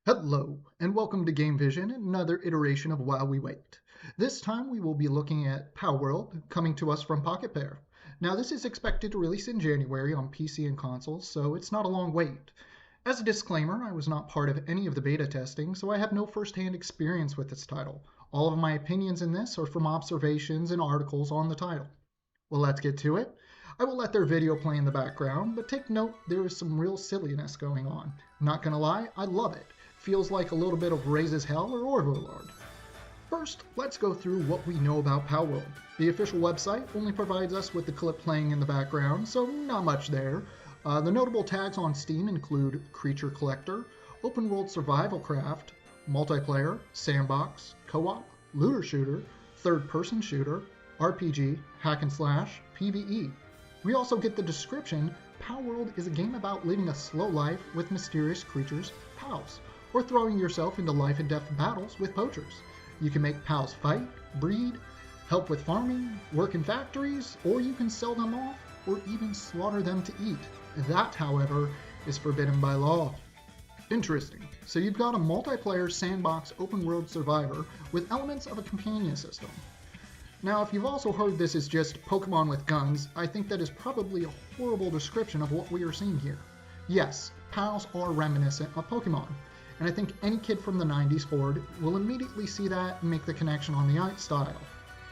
Hello, and welcome to GameVision, another iteration of While We Wait. This time we will be looking at Palworld, coming to us from Pocket Pair. Now this is expected to release in January on PC and consoles, so it's not a long wait. As a disclaimer, I was not part of any of the beta testing, so I have no first-hand experience with this title. All of my opinions in this are from observations and articles on the title. Well, let's get to it. I will let their video play in the background, but take note there is some real silliness going on. Not gonna lie, I love it. Feels like a little bit of Raises Hell or Overlord. First, let's go through what we know about Palworld. The official website only provides us with the clip playing in the background, so not much there. The notable tags on Steam include Creature Collector, Open World Survival Craft, Multiplayer, Sandbox, Co-op, Looter Shooter, Third Person Shooter, RPG, Hack and Slash, PvE. We also get the description, Palworld is a game about living a slow life with mysterious creatures, pals, or throwing yourself into life and death battles with poachers. You can make pals fight, breed, help with farming, work in factories, or you can sell them off, or even slaughter them to eat. That, however, is forbidden by law. Interesting. So you've got a multiplayer sandbox open world survivor with elements of a companion system. Now, if you've also heard this is just Pokemon with guns, I think that is probably a horrible description of what we are seeing here. Yes, pals are reminiscent of Pokemon, and I think any kid from the 90s forward will immediately see that and make the connection on the art style.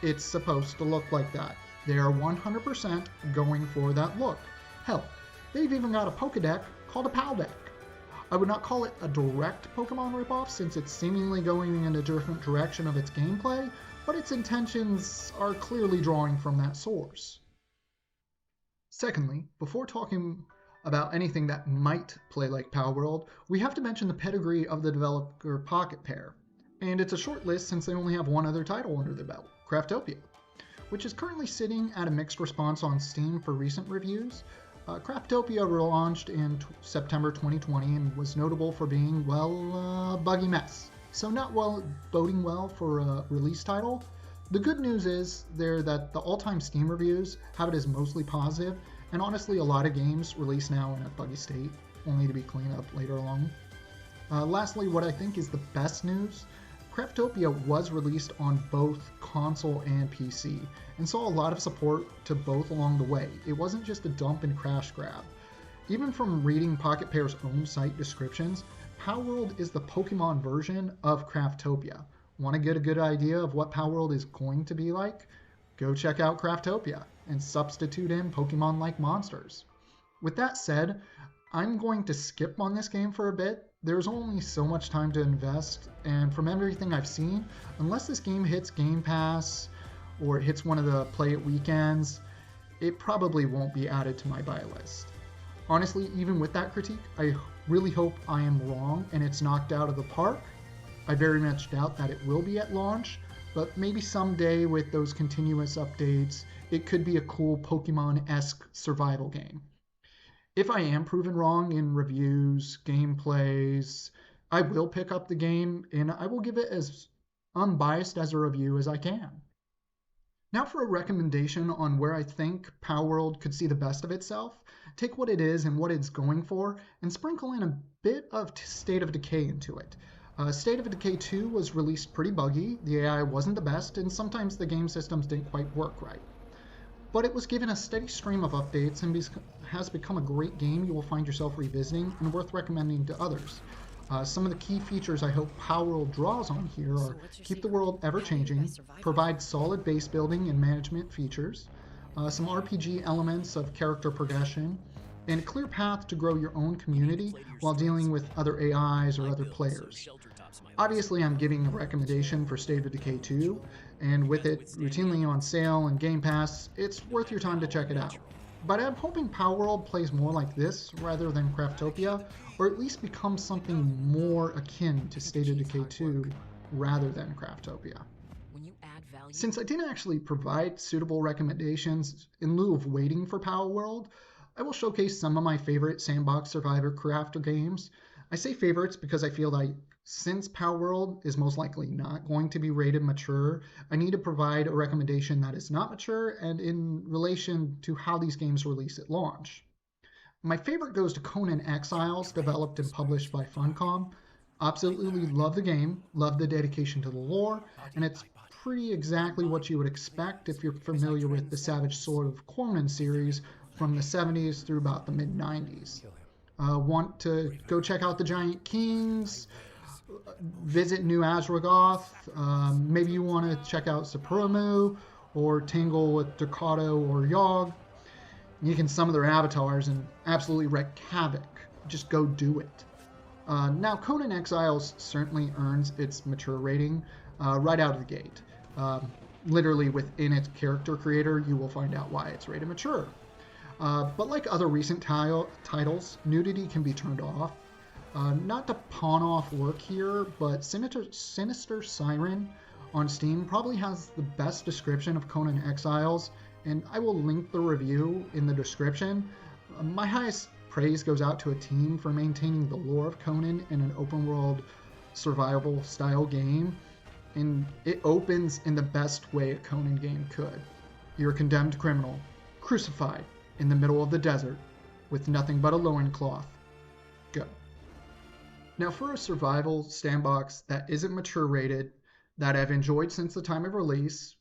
It's supposed to look like that. They are 100% going for that look. Hell, they've even got a Pokedeck called a Pal Deck. I would not call it a direct Pokemon ripoff since it's seemingly going in a different direction of its gameplay, but its intentions are clearly drawing from that source. Secondly, before talking about anything that might play like Palworld, we have to mention the pedigree of the developer Pocket Pair. And it's a short list since they only have one other title under their belt, Craftopia, which is currently sitting at a mixed response on Steam for recent reviews. Craftopia launched in September 2020 and was notable for being, well, a buggy mess. So not boding well for a release title. The good news is there that the all-time Steam reviews have it as mostly positive, and honestly a lot of games release now in a buggy state, only to be cleaned up later along. Lastly, what I think is the best news, Craftopia was released on both console and PC, and saw a lot of support to both along the way. It wasn't just a dump and crash grab. Even from reading Pocket Pair's own site descriptions, Palworld is the Pokemon version of Craftopia. Want to get a good idea of what Palworld is going to be like? Go check out Craftopia and substitute in Pokemon-like monsters. With that said, I'm going to skip on this game for a bit. There's only so much time to invest, and from everything I've seen, unless this game hits Game Pass or it hits one of the Play It weekends, it probably won't be added to my buy list. Honestly, even with that critique, I really hope I am wrong and it's knocked out of the park. I very much doubt that it will be at launch, but maybe someday with those continuous updates, it could be a cool Pokemon-esque survival game. If I am proven wrong in reviews, gameplays, I will pick up the game and I will give it as unbiased as a review as I can. Now for a recommendation on where I think Palworld could see the best of itself, take what it is and what it's going for and sprinkle in a bit of State of Decay into it. State of Decay 2 was released pretty buggy, the AI wasn't the best, and sometimes the game systems didn't quite work right. But it was given a steady stream of updates and has become a great game you will find yourself revisiting and worth recommending to others. Some of the key features I hope Palworld draws on here are keep the world ever-changing, provide solid base building and management features, some RPG elements of character progression, and a clear path to grow your own community while dealing with other AIs or other players. Obviously, I'm giving a recommendation for State of Decay 2, and with it routinely on sale and Game Pass, it's worth your time to check it out. But I'm hoping Palworld plays more like this rather than Craftopia, or at least becomes something more akin to State of Decay 2 rather than Craftopia. Since I didn't actually provide suitable recommendations in lieu of waiting for Palworld, I will showcase some of my favorite sandbox survivor crafter games. I say favorites because I feel like since Palworld is most likely not going to be rated mature, I need to provide a recommendation that is not mature and in relation to how these games release at launch. My favorite goes to Conan Exiles, developed and published by Funcom. Absolutely love the game, love the dedication to the lore, and it's pretty exactly what you would expect if you're familiar with the Savage Sword of Corman series from the 70s through about the mid 90s. Want to go check out the Giant Kings, visit New Azragoth, maybe you want to check out Supremo or tingle with Ducato or Yogg. You can summon their avatars and absolutely wreak havoc. Just go do it. Now, Conan Exiles certainly earns its mature rating right out of the gate. Literally within its character creator, you will find out why it's rated mature. But like other recent titles, nudity can be turned off. Not to pawn off work here, but Sinister Siren on Steam probably has the best description of Conan Exiles, and I will link the review in the description. My highest praise goes out to a team for maintaining the lore of Conan in an open world survival style game, and it opens in the best way a Conan game could. You're a condemned criminal, crucified in the middle of the desert, with nothing but a loincloth. Go. Now, for a survival sandbox that isn't mature rated, that I've enjoyed since the time of release,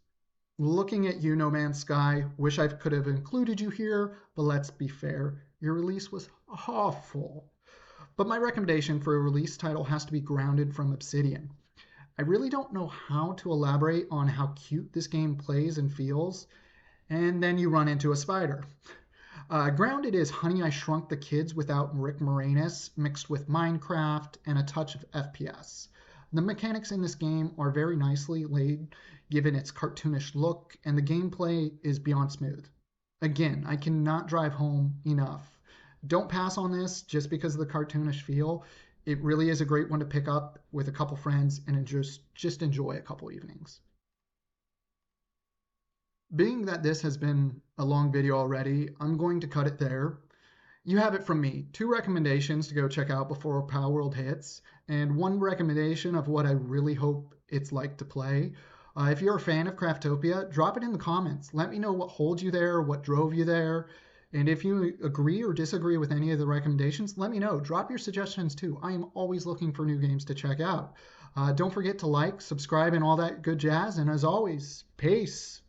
looking at you, No Man's Sky, wish I could have included you here, but let's be fair, your release was awful. But my recommendation for a release title has to be grounded from Obsidian. I really don't know how to elaborate on how cute this game plays and feels, and then you run into a spider. Grounded is Honey, I Shrunk the Kids without Rick Moranis, mixed with Minecraft and a touch of FPS. The mechanics in this game are very nicely laid, given its cartoonish look, and the gameplay is beyond smooth. Again, I cannot drive home enough. Don't pass on this just because of the cartoonish feel. It really is a great one to pick up with a couple friends and just enjoy a couple evenings. Being that this has been a long video already, I'm going to cut it there. You have it from me. 2 recommendations to go check out before Palworld hits, and 1 recommendation of what I really hope it's like to play. If you're a fan of Craftopia, drop it in the comments. Let me know what holds you there, what drove you there, and if you agree or disagree with any of the recommendations, let me know. Drop your suggestions too. I am always looking for new games to check out. Don't forget to like, subscribe, and all that good jazz, and as always, peace.